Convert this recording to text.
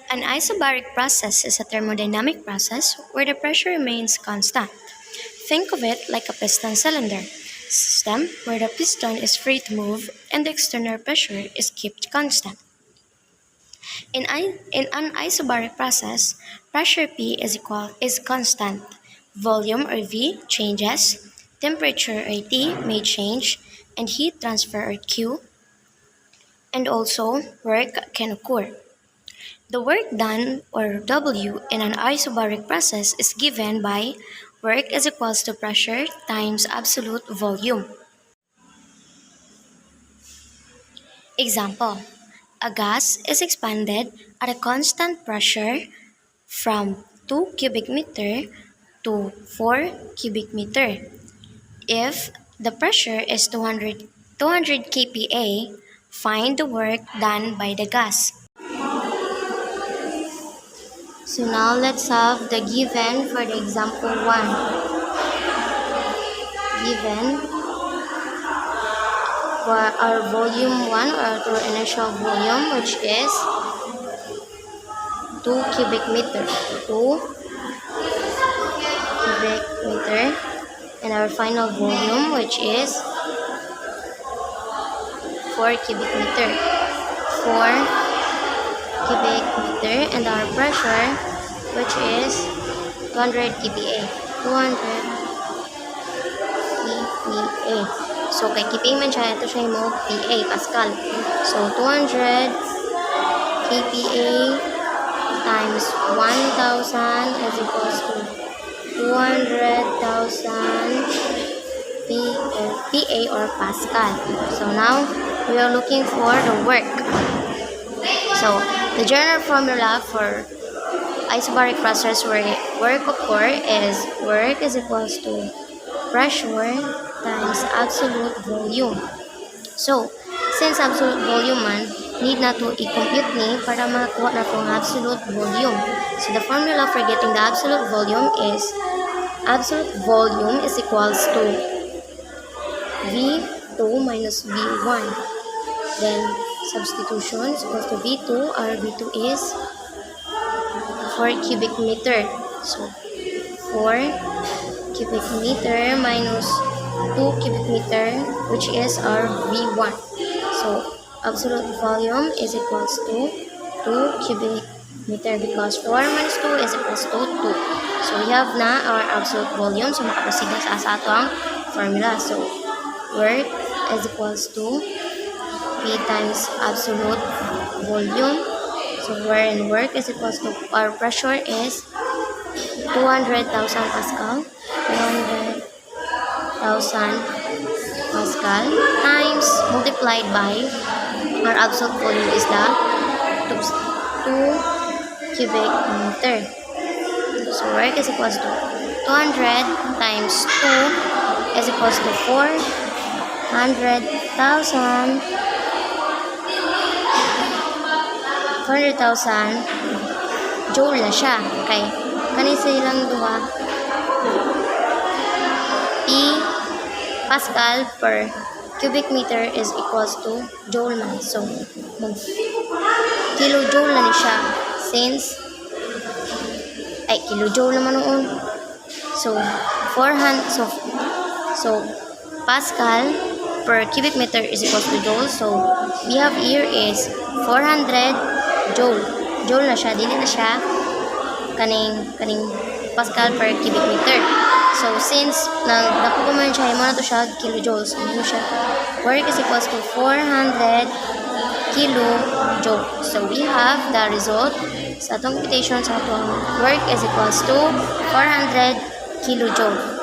An isobaric process is a thermodynamic process where the pressure remains constant. Think of it like a piston cylinder system where the piston is free to move and the external pressure is kept constant. In an isobaric process, pressure P is constant, volume or V changes, temperature or T may change, and heat transfer or Q, and also work can occur. The work done, or W, in an isobaric process is given by work is equals to pressure times absolute volume. Example, a gas is expanded at a constant pressure from 2 cubic meter to 4 cubic meter. If the pressure is 200 kPa, find the work done by the gas. So now let's have the given for the example 1. Given for our volume 1 or our initial volume, which is 2 cubic meter. 2 cubic meter. And our final volume, which is 4 cubic meter. 4 cubic meter, and our pressure, which is 200 kPa. 200 kPa. So kay kPa man siya, ito siya yung PA, Pascal. So 200 kPa times 1,000 is equals to 200,000 PA or Pascal. So now we are looking for the work. So the general formula for isobaric process where work occur is work is equals to pressure times absolute volume. So since absolute volume man, need na to i-compute ni para makakuha na itong absolute volume. So the formula for getting the absolute volume is equals to V2 minus V1. Then substitution is equals to V2. Our V2 is 4 cubic meter. So 4 cubic meter minus 2 cubic meter, which is our V1. So absolute volume is equals to 2 cubic meter because 4 minus 2 is equals to 2. So we have na our absolute volume. So makaproceed na sa ato ang formula. So work is equals to P times absolute volume. So wherein work is equals to our pressure is 200,000 Pascal. 200,000 Pascal times multiplied by our absolute volume is the 2 cubic meter. So work is equals to 200 times 2 is equals to 400,000 joule na siya. Okay. Kani silang duha P Pascal per cubic meter is equals to joule man. So kilojoule na ni siya since kilojoule naman noon. So 400 so Pascal per cubic meter is equals to joule. So we have here is 400 joule. Joule na siya, dili na siya kaning Pascal per cubic meter. So since nakuha man siya, mo na to siya kilojoules. Ano siya? Work is equals to 400 kilojoule. So we have the result sa atong computation sa atong work is equals to 400 kilojoule.